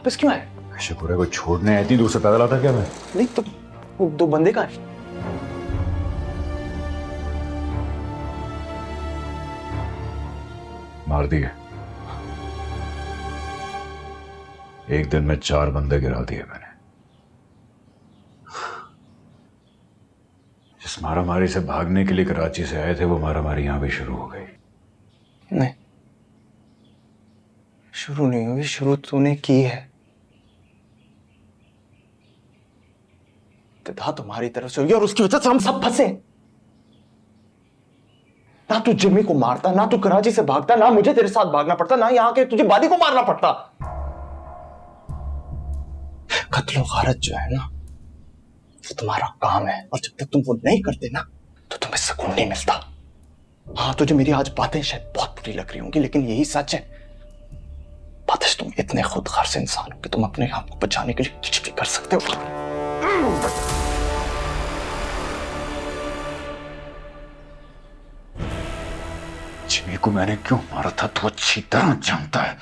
वापस क्यों आए? शिकुरे को छोड़ने इतनी दूर से पैदल आता क्या मैं? नहीं तो वो दो बंदे कहाँ हैं? मार दिए। एक दिन में 4 बंदे गिरा दिए मैंने। जिस मारामारी से भागने के लिए कराची से आए थे वो मारामारी यहां भी शुरू हो गई। नहीं, शुरू नहीं हुई, शुरू तूने की है। था तुम्हारी तरफ से हुई और उसकी वजह से हम सब फंसे। ना तू जिम्मी को मारता, ना तू कराची से भागता, ना मुझे तेरे साथ भागना पड़ता, ना यहां के तुझे बादी को मारना पड़ता। कत्ल गारत जो है ना, वो तुम्हारा काम है, और जब तक तुम वो नहीं करते ना तो तुम्हें सुकून नहीं मिलता। हाँ, तुझे मेरी आज बातें शायद बहुत बुरी लग रही होंगी, लेकिन यही सच है। बातें, तुम इतने खुदगर्ज इंसान हो कि तुम अपने आप को बचाने के लिए कुछ भी कर सकते हो। जिमी को मैंने क्यों मारा था तो अच्छी तरह जानता है।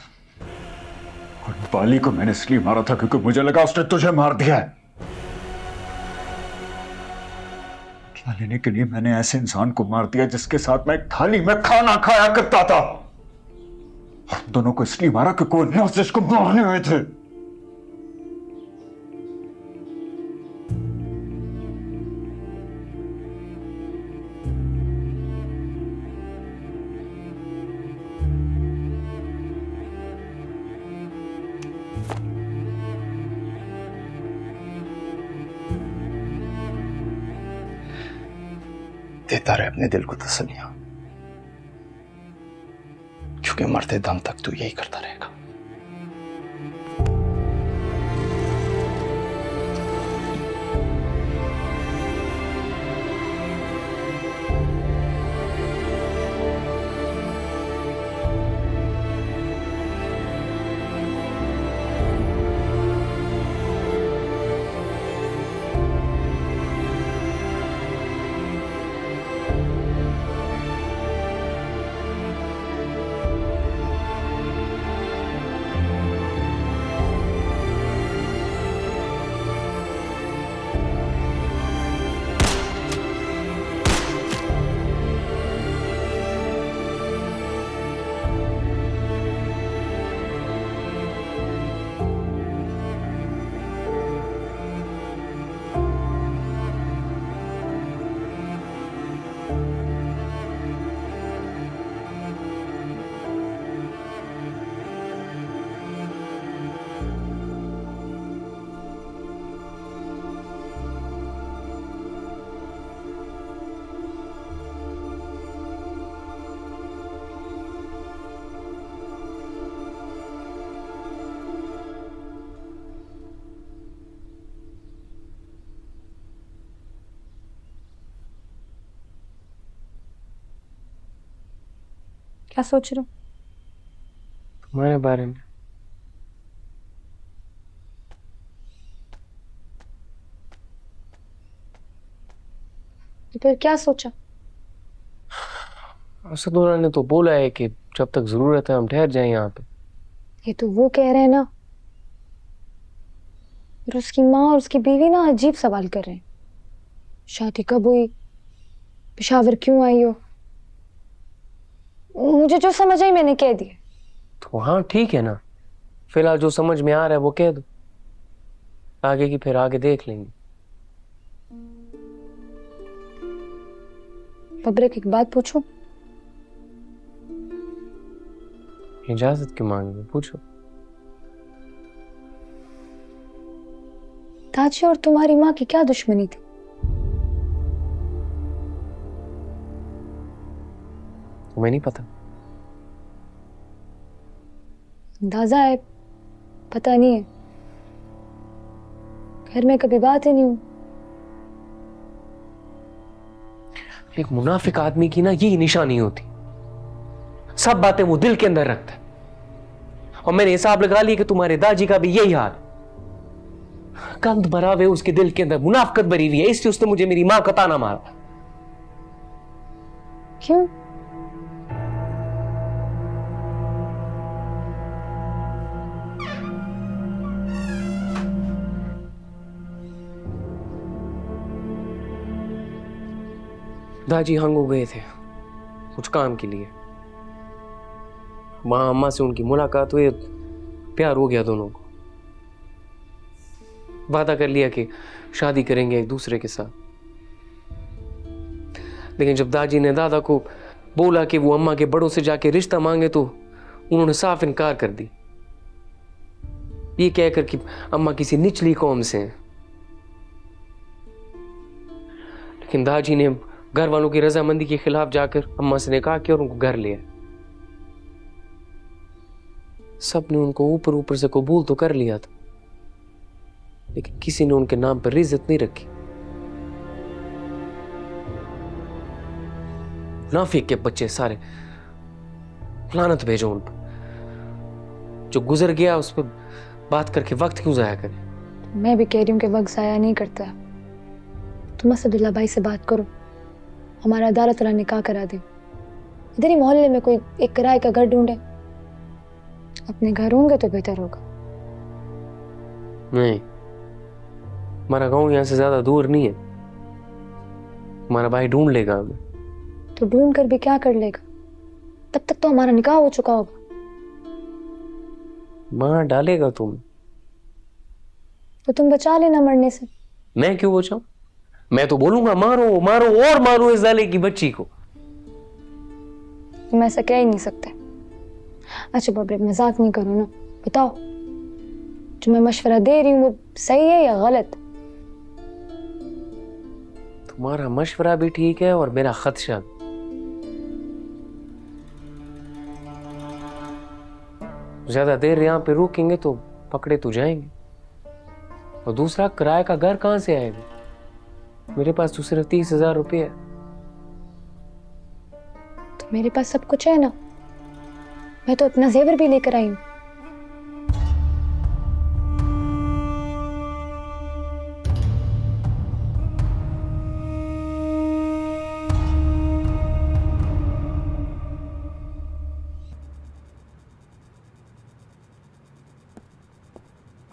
और बाली को मैंने इसलिए मारा था क्योंकि मुझे लगा उसने तुझे मार दिया है। क्या लेने के लिए मैंने ऐसे इंसान को मार दिया जिसके साथ मैं एक थाली में खाना खाया करता था। और दोनों को इसलिए मारा क्योंकि वो नाजिश को मारने आए थे। देता रहे अपने दिल को तसल्लियां, क्योंकि मरते दम तक तू यही करता रहेगा। क्या सोच रहे हो? तुम्हारे बारे में। तो फिर क्या सोचा? असदुल्ला ने तो बोला है कि जब तक जरूरत है हम ठहर जाएं यहाँ पे। ये तो वो कह रहे हैं ना, और उसकी माँ और उसकी बीवी ना अजीब सवाल कर रहे हैं। शादी कब हुई, पेशावर क्यों आई हो। मुझे जो समझ आई मैंने कह दिया। तो हाँ ठीक है ना, फिलहाल जो समझ में आ रहा है वो कह दो, आगे की फिर आगे देख लेंगे। बब्रक, एक बात पूछूं? इजाजत क्यों मांगे, पूछो। ताजी और तुम्हारी माँ की क्या दुश्मनी थी? तुम्हें नहीं पता? अंदाजा है, पता नहीं है। घर में कभी बात ही नहीं हुई। एक मुनाफिक आदमी की ना यही निशानी होती, सब बातें वो दिल के अंदर रखता है। और मैंने हिसाब लगा लिया कि तुम्हारे दाजी का भी यही हाल। कंध भरा हुए उसके दिल के अंदर मुनाफिकत भरी हुई है, इसलिए उसने मुझे मेरी मां का ताना मारा। क्यों? दादी हंग हो गए थे कुछ काम के लिए। वहां अम्मा से उनकी मुलाकात हुई, प्यार हो गया दोनों को। वादा कर लिया कि शादी करेंगे एक दूसरे के साथ। लेकिन जब दादी ने दादा को बोला कि वो अम्मा के बड़ों से जाके रिश्ता मांगे तो उन्होंने साफ इनकार कर दी, ये कहकर कि अम्मा किसी निचली कौम से हैं। लेकिन दादी ने घर वालों की रजामंदी के खिलाफ जाकर अम्मा से निकाह किया और उनको घर लिया। सब ने उनको ऊपर ऊपर से कबूल तो कर लिया था, लेकिन किसी ने उनके नाम पर इज्जत नहीं रखी। मुनाफिक के बच्चे सारे, लानत भेजो उन पर। जो गुजर गया उस पर बात करके वक्त क्यों जाया करें। मैं भी कह रही हूँ कि वक्त जाया नहीं करता। तुम असदुल्ला भाई से बात करो, हमारा अदालत वाला निकाह करा दे। इधर ही मोहल्ले में कोई एक किराए का घर ढूंढे, अपने घर होंगे तो बेहतर होगा। नहीं, हमारा गांव यहां से ज्यादा दूर नहीं है, हमारा भाई ढूंढ लेगा हमें। तो ढूंढ कर भी क्या कर लेगा, तब तक तो हमारा निकाह हो चुका होगा। मार डालेगा तुम, तो तुम बचा लेना मरने से। मैं क्यों बचाऊं? मैं तो बोलूंगा मारो मारो और मारो इस जाले की बच्ची को। तुम ऐसा कह ही नहीं सकते। अच्छा बाबरे, मजाक नहीं करो ना, बताओ जो मैं मशवरा दे रही हूँ वो सही है या गलत? तुम्हारा मशवरा भी ठीक है और मेरा खदशा भी। ज्यादा देर यहां पे रुकेंगे तो पकड़े तो जाएंगे, और दूसरा किराए का घर कहां से आएगा? मेरे पास तो सिर्फ 30,000 रुपये है। तो मेरे पास सब कुछ है ना, मैं तो अपना जेवर भी लेकर आई हूँ।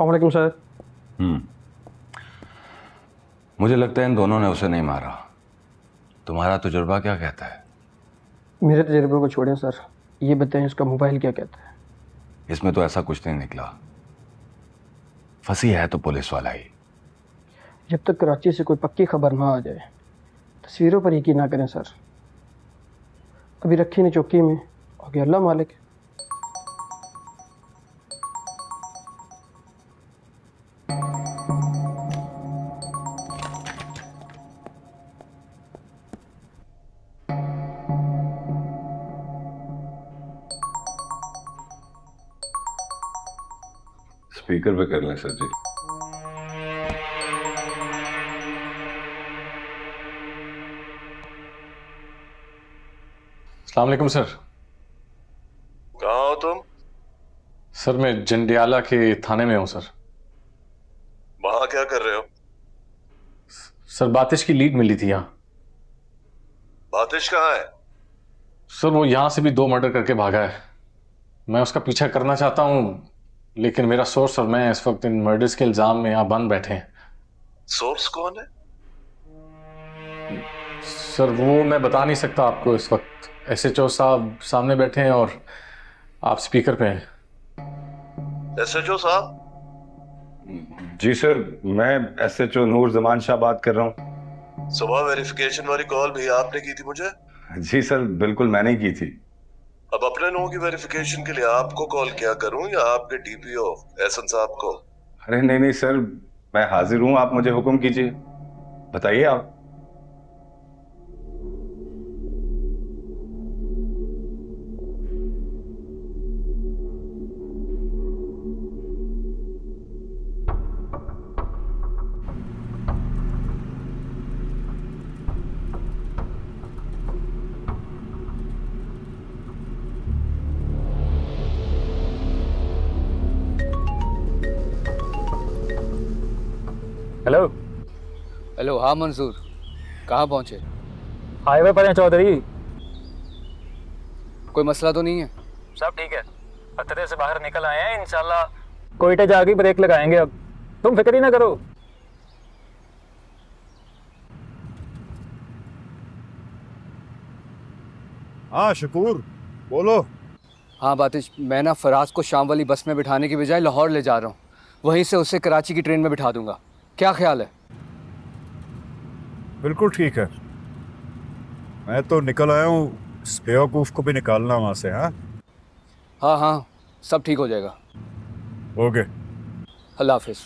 अस्सलामुअलैकुम सर। मुझे लगता है इन दोनों ने उसे नहीं मारा। तुम्हारा तजुर्बा क्या कहता है? मेरे तजर्बे को छोड़ें सर, ये बताएं इसका मोबाइल क्या कहता है? इसमें तो ऐसा कुछ नहीं निकला। फंसी है तो पुलिस वाला ही। जब तक कराची से कोई पक्की खबर ना आ जाए तस्वीरों पर यकीन ना करें सर। अभी रखी नहीं चौकी में, आगे अल्लाह मालिक है। स्पीकर पे कर लें सर जी। अस्सलाम वालेकुम सर। कहाँ हो तुम? सर मैं जंडियाला के थाने में हूं सर। वहां क्या कर रहे हो? सर बातिश की लीड मिली थी यहाँ। बातिश कहाँ है? सर वो यहाँ से भी 2 मर्डर करके भागा है। मैं उसका पीछा करना चाहता हूँ, लेकिन मेरा सोर्स और मैं इस वक्त इन मर्डर्स के इल्जाम में यहाँ बंद बैठे हैं। सोर्स कौन है? सर वो मैं बता नहीं सकता आपको इस वक्त। SHO साहब सामने बैठे हैं और आप स्पीकर पे हैं। SHO साहब? जी सर, मैं SHO नूर जमान शाह बात कर रहा हूँ। सुबह वेरिफिकेशन वाली कॉल भी आपने की थी मुझे? जी सर, बिल्कुल मैंने की थी। अब अपने लोगों की वेरिफिकेशन के लिए आपको कॉल किया करूं या आपके DPO एहसन साहब को? अरे नहीं नहीं सर, मैं हाजिर हूँ, आप मुझे हुक्म कीजिए, बताइए आप। हेलो। हेलो, हाँ मंसूर, कहाँ पहुँचे? हाईवे पर हैं चौधरी। कोई मसला तो नहीं है? सब ठीक है, खतरे से बाहर निकल आए हैं इंशाल्लाह। कोयटे जाके ब्रेक लगाएंगे अब, तुम फिक्र ही ना करो। हाँ शकूर, बोलो। हाँ बातिश, मैं ना फराज को शाम वाली बस में बिठाने की बजाय लाहौर ले जा रहा हूँ। वहीं से उसे कराची की ट्रेन में बिठा दूंगा। क्या ख्याल है? बिल्कुल ठीक है। मैं तो निकल आया हूँ, इस बेवकूफ को भी निकालना वहां से। हाँ हाँ हाँ, सब ठीक हो जाएगा। ओके। अल्लाह हाफिज।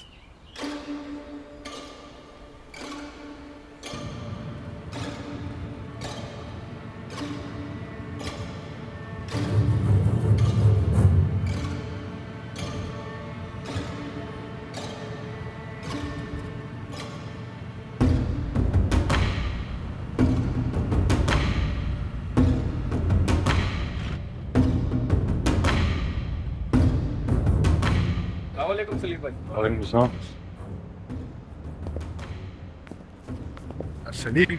सलीम,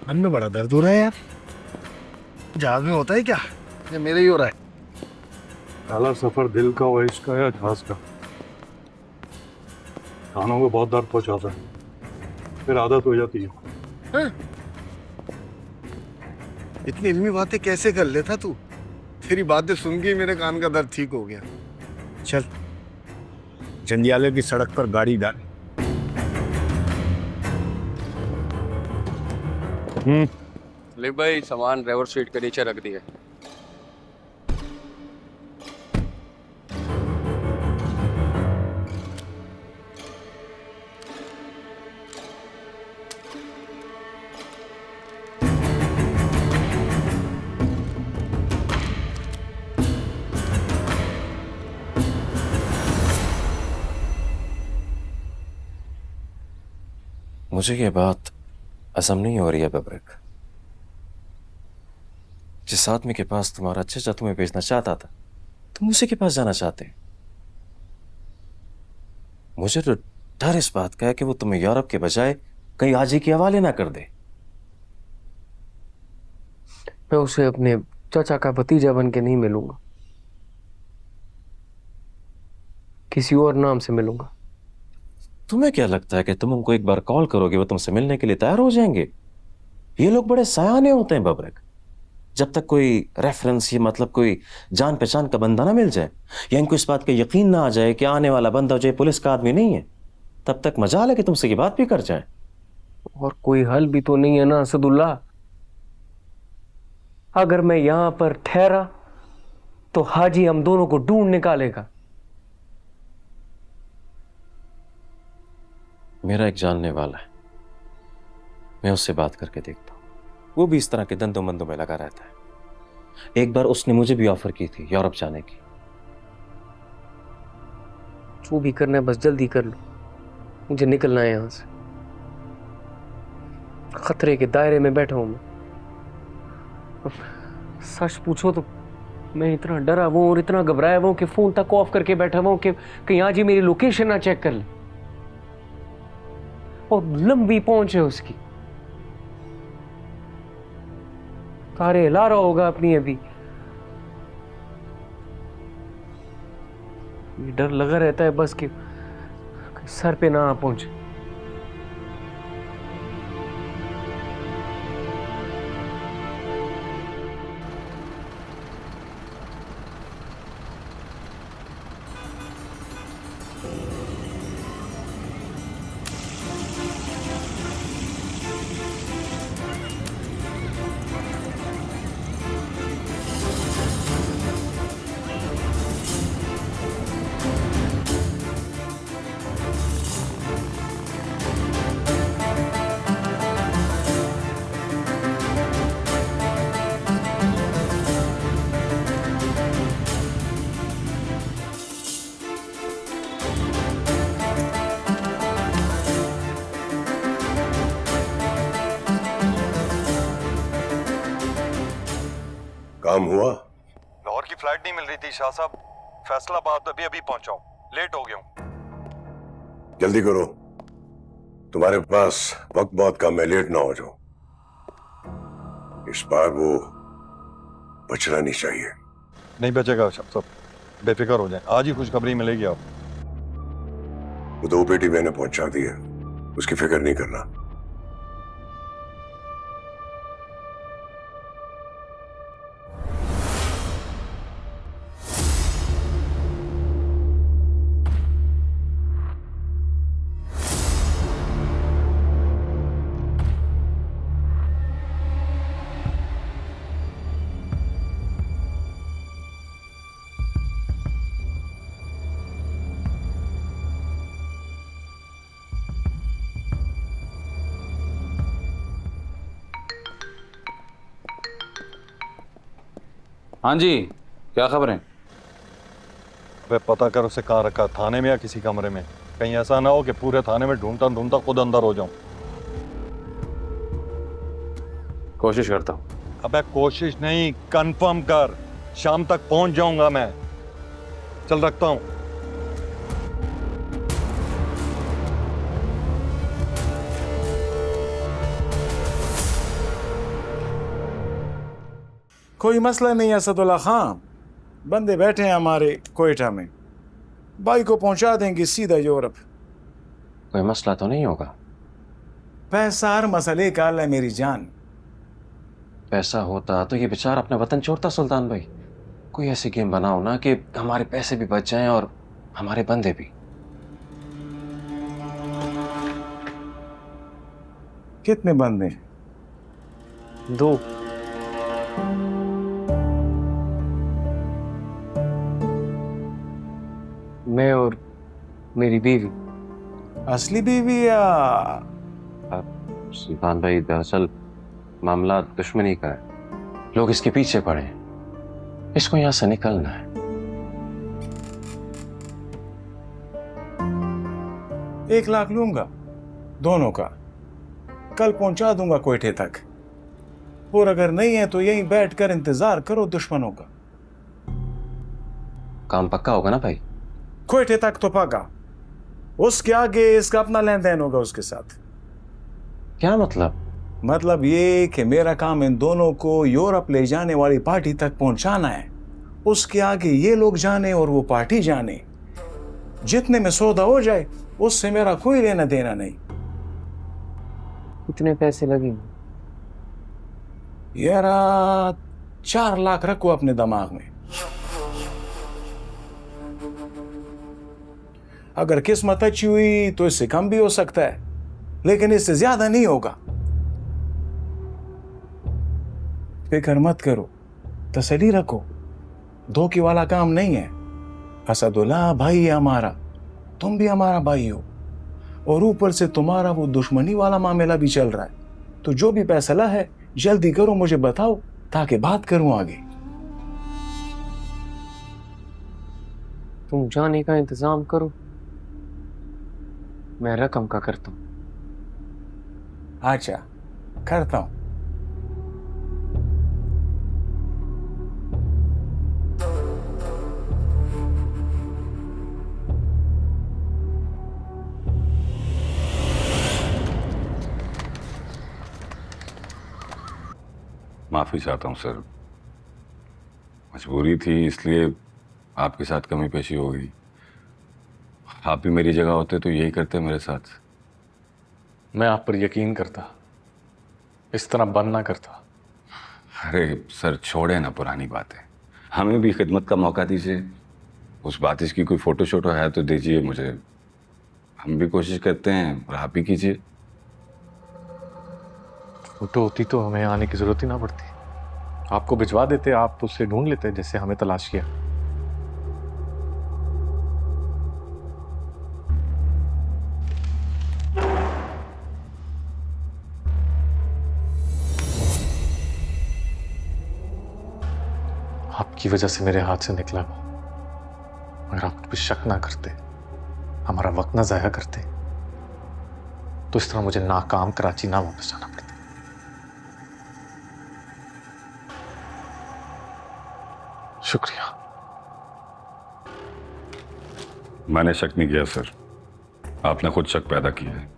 मन में बड़ा दर्द हो रहा है यार। जहाज में होता है क्या, या मेरे ही हो रहा है? पहला सफर दिल का हो, इसका या जहाज का, कानों में बहुत दर्द पहुंचाता है, फिर आदत हो जाती है। इतनी इल्मी बातें कैसे कर लेता तू? तेरी बातें सुन के ही मेरे कान का दर्द ठीक हो गया। चल जंजियाले की सड़क पर गाड़ी डाल। ले भाई, सामान ड्राइवर सीट के नीचे रख दिए। मुझे ये बात असम नहीं हो रही है बब्रक। जिस आदमी के पास तुम्हारा चचा तुम्हें भेजना चाहता था, तुम उसी के पास जाना चाहते। मुझे तो डर इस बात का है कि वो तुम्हें यूरोप के बजाय कहीं आजी के हवाले ना कर दे। मैं उसे अपने चाचा का भतीजा बन के नहीं मिलूंगा, किसी और नाम से मिलूंगा। तुम्हें क्या लगता है कि तुम उनको एक बार कॉल करोगे वो तुमसे मिलने के लिए तैयार हो जाएंगे? ये लोग बड़े सयाने होते हैं बब्रक। जब तक कोई रेफरेंस, ये मतलब कोई जान पहचान का बंदा ना मिल जाए, या इनको इस बात का यकीन ना आ जाए कि आने वाला बंदा जो पुलिस का आदमी नहीं है, तब तक मजाल है कि तुमसे ये बात भी कर जाए। और कोई हल भी तो नहीं है ना असदुल्ला। अगर मैं यहां पर ठहरा तो हाजी हम दोनों को ढूंढ निकालेगा। मेरा एक जानने वाला है, मैं उससे बात करके देखता हूं। वो भी इस तरह के धंधों मंदों में लगा रहता है। एक बार उसने मुझे भी ऑफर की थी यूरोप जाने की। जो भी करना है बस जल्दी कर लो, मुझे निकलना है यहां से। खतरे के दायरे में बैठा हूं मैं। सच पूछो तो मैं इतना डरा हुआ और इतना घबराया हुआ कि फोन तक ऑफ करके बैठा हुआ कि कहीं आज ही मेरी लोकेशन ना चेक कर ले। और लंबी पहुंच है उसकी, तारे हिला रहा होगा अपनी अभी। ये डर लगा रहता है बस कि सर पे ना आ पहुंचे। काम हुआ? लाहौर की फ्लाइट नहीं मिल रही थी शाह साहब, फैसलाबाद अभी अभी पहुंचा हूं, लेट हो गया हूं। जल्दी करो, तुम्हारे पास वक्त बहुत कम है, लेट ना हो जाओ। इस बार वो बचना नहीं चाहिए। नहीं बचेगा शाह साहब, बेफिक्र हो जाए, आज ही खुशखबरी मिलेगी आप। वो 2 पेटी मैंने पहुंचा दी है, उसकी फिक्र नहीं करना। हाँ जी, क्या खबर है? वे पता कर उसे कहाँ रखा, थाने में या किसी कमरे में। कहीं ऐसा ना हो कि पूरे थाने में ढूंढता ढूंढता खुद अंदर हो जाऊं। कोशिश करता हूँ। अबे कोशिश नहीं, कंफर्म कर। शाम तक पहुंच जाऊंगा मैं। चल रखता हूं। कोई मसला नहीं असदुल्ला खान, बंदे बैठे हैं हमारे कोयटा में, भाई को पहुंचा देंगे सीधा यूरोप। कोई मसला तो नहीं होगा? पैसा हर मसले का हल है मेरी जान। पैसा होता तो ये बेचारा अपना वतन छोड़ता सुल्तान भाई। कोई ऐसी गेम बनाओ ना कि हमारे पैसे भी बच जाएं और हमारे बंदे भी। कितने बंदे? 2। मैं और मेरी बीवी। असली बीवी या? सुल्तान भाई दरअसल मामला दुश्मनी का है, लोग इसके पीछे पड़े हैं, इसको यहां से निकलना है। एक लाख लूंगा दोनों का, कल पहुंचा दूंगा कोयटे तक, और अगर नहीं है तो यहीं बैठकर इंतजार करो दुश्मनों का। काम पक्का होगा ना भाई? कोयटे तक तो पक्का, उसके आगे इसका अपना लेन देन होगा उसके साथ। क्या मतलब? मतलब ये कि मेरा काम इन दोनों को यूरोप ले जाने वाली पार्टी तक पहुंचाना है, उसके आगे ये लोग जाने और वो पार्टी जाने। जितने में सौदा हो जाए उससे मेरा कोई लेना देना नहीं। कितने पैसे लगेंगे? यार 4 लाख रखो अपने दिमाग में। अगर किस्मत अच्छी हुई तो इससे कम भी हो सकता है, लेकिन इससे ज्यादा नहीं होगा। फिक्र मत करो, तसल्ली रखो, धोखे वाला काम नहीं है। असदुल्ला भाई है हमारा, तुम भी हमारा भाई हो, और ऊपर से तुम्हारा वो दुश्मनी वाला मामला भी चल रहा है। तो जो भी फैसला है जल्दी करो, मुझे बताओ ताकि बात करूं आगे। तुम जाने का इंतजाम करो, मैं रकम का करता हूं। अच्छा, करता हूं। माफ़ी चाहता हूँ सर, मजबूरी थी इसलिए आपके साथ कमी पेशी हो गई। आप भी मेरी जगह होते तो यही करते मेरे साथ। मैं आप पर यकीन करता, इस तरह बंद ना करता। अरे सर छोड़े ना पुरानी बातें, हमें भी खिदमत का मौका दीजिए। उस बातिश की कोई फोटो शोटो है तो दीजिए मुझे, हम भी कोशिश करते हैं और आप भी कीजिए। फोटो होती तो हमें आने की जरूरत ही ना पड़ती, आपको भिजवा देते, आप उससे ढूंढ लेते जैसे हमें तलाश किया। आपकी वजह से मेरे हाथ से निकला वो, अगर आप कुछ शक ना करते, हमारा वक्त ना जाया करते, तो इस तरह मुझे नाकाम कराची ना वापस जाना पड़ता। शुक्रिया। मैंने शक नहीं किया सर, आपने खुद शक पैदा किया है।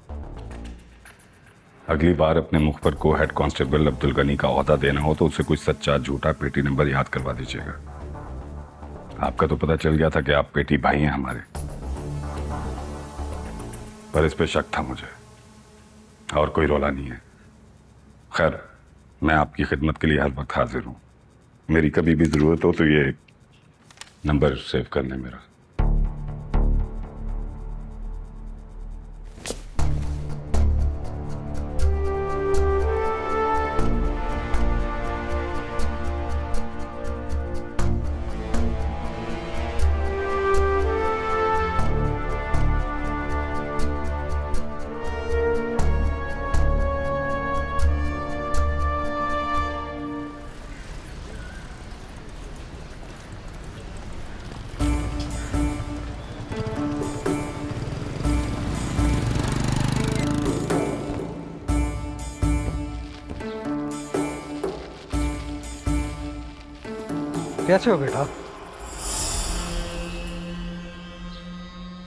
अगली बार अपने मुख पर को हेड कांस्टेबल अब्दुल गनी का ओहदा देना हो तो उससे कुछ सच्चा झूठा पेटी नंबर याद करवा दीजिएगा। आपका तो पता चल गया था कि आप पेटी भाई हैं हमारे, पर इस पे शक था मुझे, और कोई रोला नहीं है। खैर, मैं आपकी खिदमत के लिए हर वक्त हाजिर हूं। मेरी कभी भी जरूरत हो तो ये नंबर सेव कर लें मेरा। कैसे हो बेटा?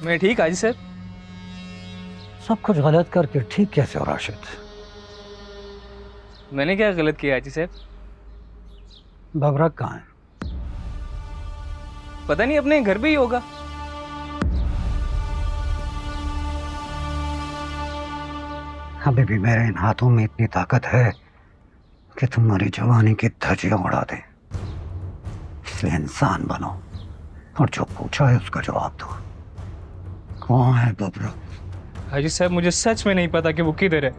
मैं ठीक हाजी सर। सब कुछ गलत करके ठीक कैसे हो राशिद? मैंने क्या गलत किया हाजी सर? बबरक कहाँ है? पता नहीं, अपने घर पे ही होगा। अभी भी मेरे इन हाथों में इतनी ताकत है कि तुम्हारी जवानी की धज्जियां उड़ा दे। इसलिए इंसान बनो और जो पूछा है उसका जवाब दो। कौन है बबरक? हाजी साहब, मुझे सच में नहीं पता कि वो किधर है।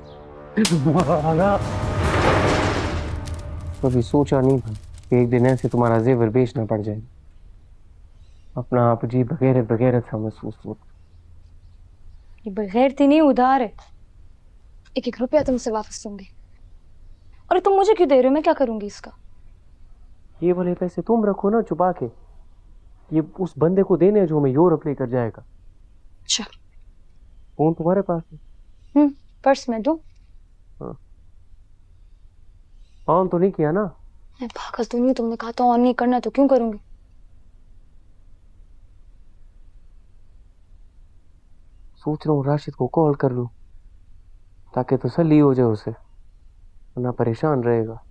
कभी सोचा नहीं था कि एक दिन ऐसे तुम्हारा जेवर बेचना पड़ जाए। अपना आप जी बगैरत बगैरत सा महसूस होता। ये बगैरती नहीं, उधार है। एक एक रुपया तुमसे वापस दूंगी। और तुम मुझे क्यों दे रहे हो? मैं क्या करूंगी इसका? ये वाले पैसे तुम रखो ना छुपा के। ये उस बंदे को देने जो हमें यूरोप लेकर जाएगा। अच्छा, फोन तुम्हारे पास है? पर्स में दूं? ऑन तो नहीं किया ना? मैं पागल तो नहीं, तुमने कहा तो ऑन नहीं करना, तो क्यों करूंगी? सोच रहा हूँ राशिद को कॉल कर लूं ताकि तसल्ली हो जाए उसे, वरना परेशान रहेगा।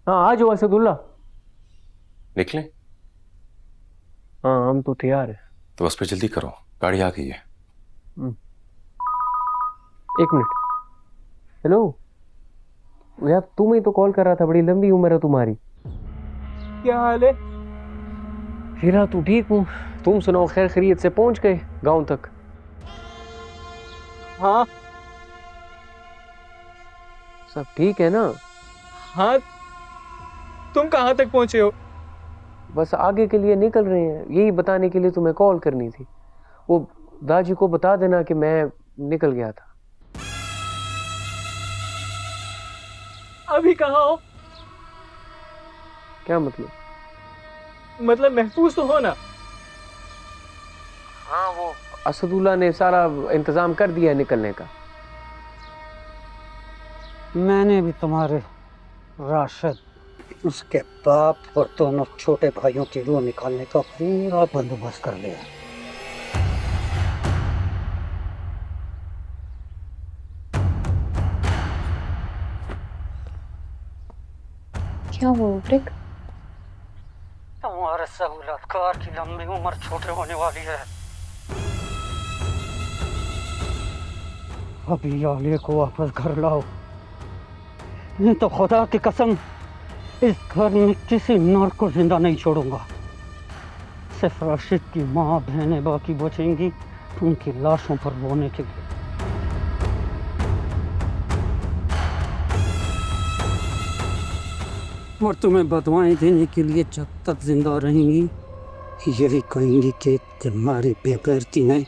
हाँ, आ जाओ असदुल्ला। निकले? हाँ, हम तो तैयार है। तो बस पे जल्दी करो, गाड़ी आ गई है। एक मिनट। हेलो यार, तुम ही तो कॉल कर रहा था। बड़ी लंबी उम्र है तुम्हारी। क्या हाल है? हीरा, तू ठीक हूँ? तुम सुनाओ, खैर खैरियत से पहुंच गए गांव तक? हाँ सब ठीक है ना? हाँ, तुम कहाँ तक पहुंचे हो? बस आगे के लिए निकल रहे हैं। यही बताने के लिए तुम्हें कॉल करनी थी। वो दाजी को बता देना कि मैं निकल गया था। अभी कहाँ हो? क्या मतलब? मतलब महफूज तो हो ना? हाँ, वो असदुल्ला ने सारा इंतजाम कर दिया है निकलने का। मैंने भी तुम्हारे राशिद, उसके बाप और दोनों छोटे भाइयों की रूह निकालने का पूरा बंदोबस्त कर लिया। क्या हुआ ब्रिक? तुम्हारे सहूलतकार की लंबी उम्र छोटे होने वाली है। अभी आलिया को वापस घर लाओ, नहीं तो खुदा की कसम इस घर में किसी नर को जिंदा नहीं छोड़ूंगा। सिर्फ राशिद की माँ बहनें बाकी बचेंगी उनकी लाशों पर रोने के लिए। और तुम्हें बदवाएं देने के लिए जब तक जिंदा रहेंगी यही कहेंगी कि तुम्हारी बेगैरती ने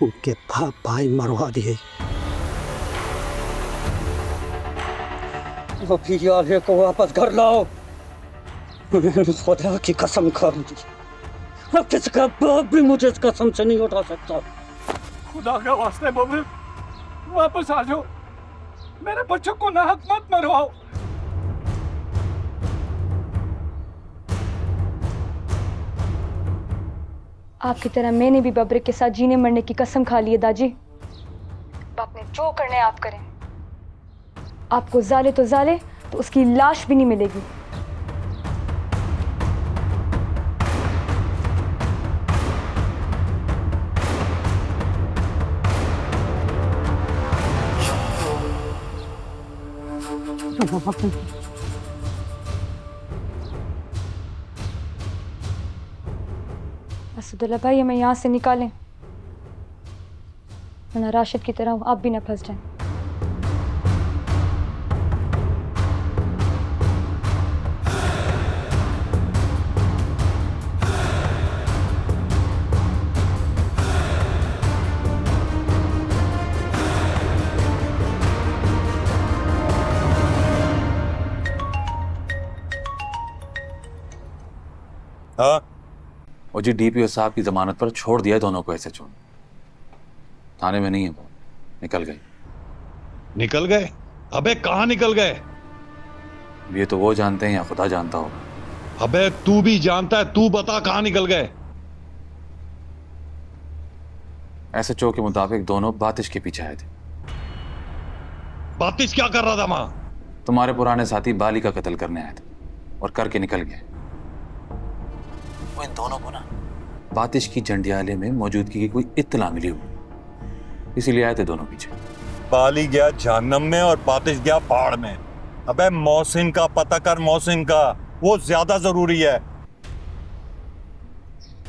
उनके बाप भाई मरवा दिए। अभी आलिया को वापस घर लाओ, खुदा की कसम खाऊंगी। अब किसका बाप भी मुझे इस कसम से नहीं उठा सकता। खुदा का वास्ते बबलू, वापस आ जाओ। मेरे बच्चों को नाहक मत मरवाओ। आपकी तरह मैंने भी बबरिक के साथ जीने मरने की कसम खा ली है दाजी। अब आपने जो करना है आप करें। आपको जाले तो उसकी लाश भी नहीं मिलेगी। असदुल्ला भाई, हमें यहाँ से निकालें, वरना राशिद की तरह आप भी न फंस जाएं। हाँ, और जी डीपीओ साहब की जमानत पर छोड़ दिया है दोनों को। ऐसे छोड़ थाने में नहीं है वो, निकल गए। निकल गए? अबे कहाँ निकल गए? ये तो वो जानते हैं या खुदा जानता होगा। अबे तू भी जानता है, तू बता कहां निकल गए। एसएचओ के मुताबिक दोनों बातिश के पीछे आए थे। बातिश क्या कर रहा था वहां? तुम्हारे पुराने साथी बाली का कत्ल करने आए थे और करके निकल गए। वो इन दोनों को ना बातिश की जंडियाले में मौजूदगी की कोई इत्तला मिली हुई, इसीलिए आए थे दोनों पीछे। बाली गया जहन्नम में और बातिश गया पहाड़ में। अबे मोहसिन का पता कर, मोहसिन का, वो ज्यादा जरूरी है।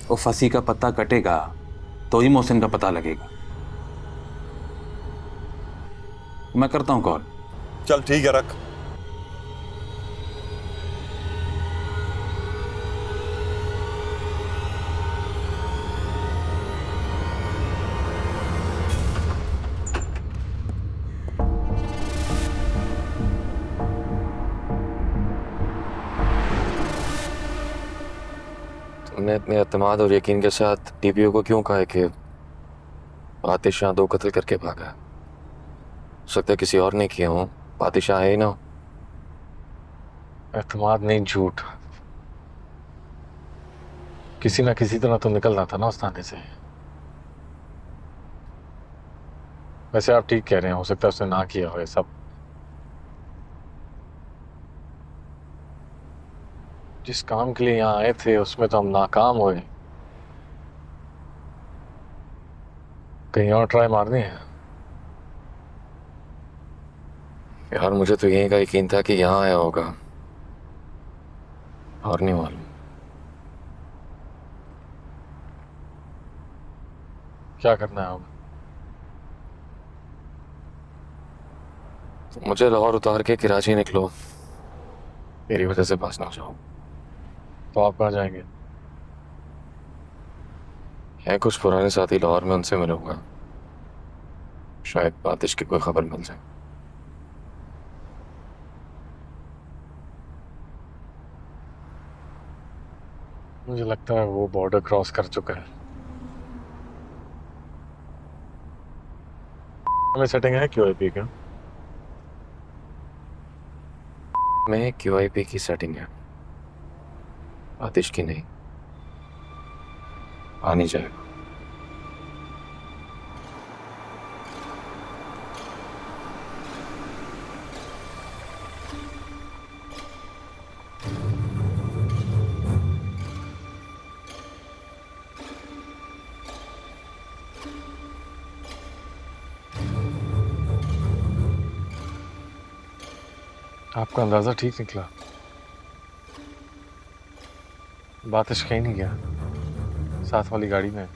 वो फंसी का पत्ता कटेगा तो ही मोहसिन का पता लगेगा। मैं करता हूं कॉल। चल ठीक है, रख। तुमने इतने एतमाद और यकीन के साथ डीपीओ को क्यों कहा है कि बातिशाह 2 कत्ल करके भागा? हो सकता है किसी और ने किया हो, बातिशाह है ही ना। एतमाद नहीं, झूठ। किसी ना किसी तरह तो निकलना था ना उस थाने से। वैसे आप ठीक कह रहे हैं, हो सकता है उसने ना किया हो ये सब। जिस काम के लिए यहाँ आए थे उसमें तो हम नाकाम हुए। कहीं और ट्राई मारनी है? यार मुझे तो यही का यकीन था कि यहाँ आया होगा, और नहीं मालूम। क्या करना है अब? तो मुझे लाहौर उतार के कराची निकलो, मेरी वजह से पास ना हो जाओ। तो आप कहाँ जाएंगे? है कुछ पुराने साथी लाहौर में, उनसे मिलूंगा, शायद बातिश की कोई खबर मिल जाए। मुझे लगता है वो बॉर्डर क्रॉस कर चुका है। हमें सेटिंग है QIP का? मैं QIP की सेटिंग है, बातिश की नहीं। आ नहीं जाएगा। आपका अंदाजा ठीक निकला। बातिश कहीं नहीं गया, साथ वाली गाड़ी में।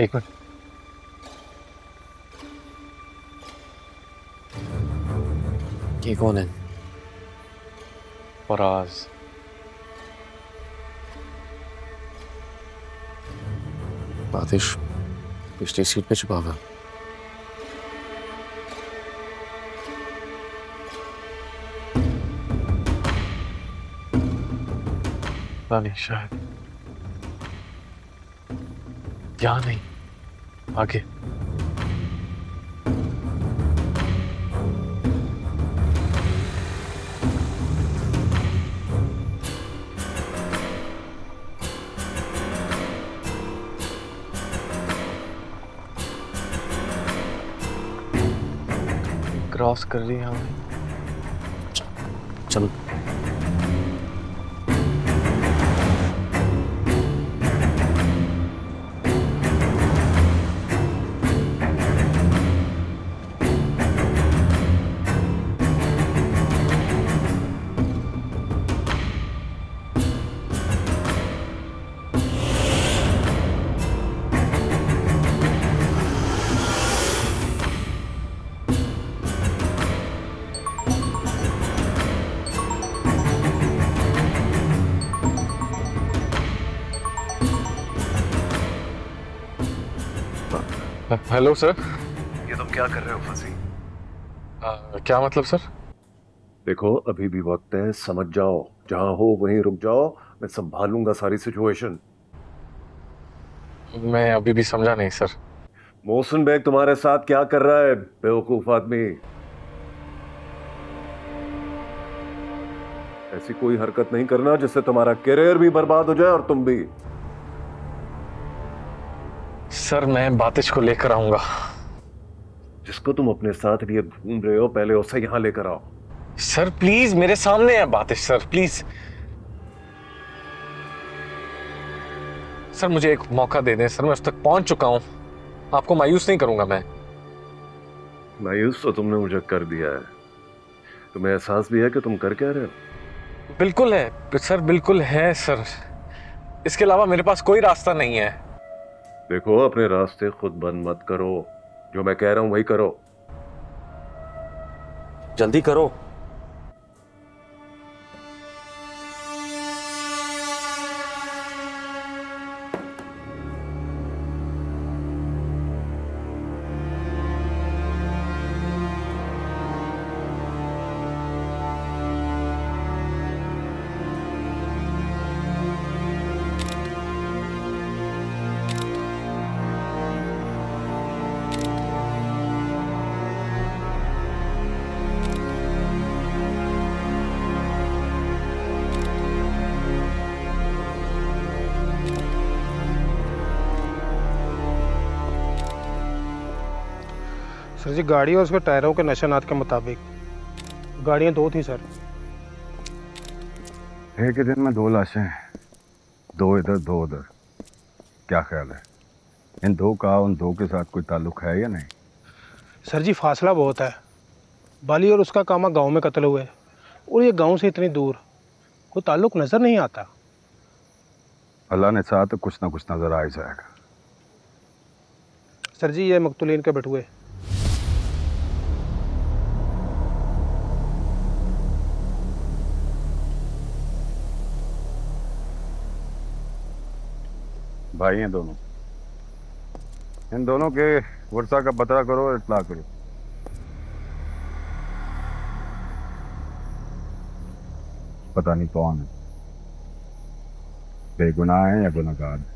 एक मिनट। ये कौन है? फराज। बातिश पिछली सीट पे छुपा हुआ। पता नहीं, शायद यहाँ नहीं, आगे। क्रॉस कर रही है हमें। चल हेलो सर। ये तुम क्या कर रहे हो फंसी? क्या मतलब सर? देखो अभी भी वक्त है, समझ जाओ, जहां हो वहीं रुक जाओ, मैं संभालूंगा सारी सिचुएशन। मैं अभी भी समझा नहीं सर। मोहसिन बेग तुम्हारे साथ क्या कर रहा है, बेवकूफ आदमी? ऐसी कोई हरकत नहीं करना जिससे तुम्हारा करियर भी बर्बाद हो जाए और तुम भी। सर मैं बातिश को लेकर आऊंगा। जिसको तुम अपने साथ लिए घूम रहे हो पहले उसे यहां लेकर आओ। सर प्लीज मेरे सामने है बातिश, सर प्लीज। सर मुझे एक मौका दे दें सर, मैं उस तक पहुंच चुका हूं, आपको मायूस नहीं करूंगा मैं। मायूस तो तुमने मुझे कर दिया है। तुम्हें एहसास भी है कि तुम कर क्या रहे हो? बिल्कुल है सर, बिल्कुल है सर, इसके अलावा मेरे पास कोई रास्ता नहीं है। देखो अपने रास्ते खुद बंद मत करो, जो मैं कह रहा हूं वही करो। जल्दी करो। सर जी गाड़ी और उसके टायरों के निशानात के मुताबिक गाड़ियाँ 2 थी सर। एक ही दिन में 2 लाशें, 2 इधर 2 उधर। क्या ख्याल है, इन 2 का उन 2 के साथ कोई ताल्लुक है या नहीं? सर जी फासला बहुत है, बाली और उसका कामा गांव में कत्ल हुए और ये गांव से इतनी दूर, कोई ताल्लुक नज़र नहीं आता। अल्लाह ने चाहा तो कुछ ना कुछ नजर आ ही जाएगा। सर जी ये मकतूलीन के बटुए। भाई हैं दोनों, इन दोनों के वर्षा का पता करो और इत्तला करो। पता नहीं कौन है, बेगुनाह है या गुनहगार है।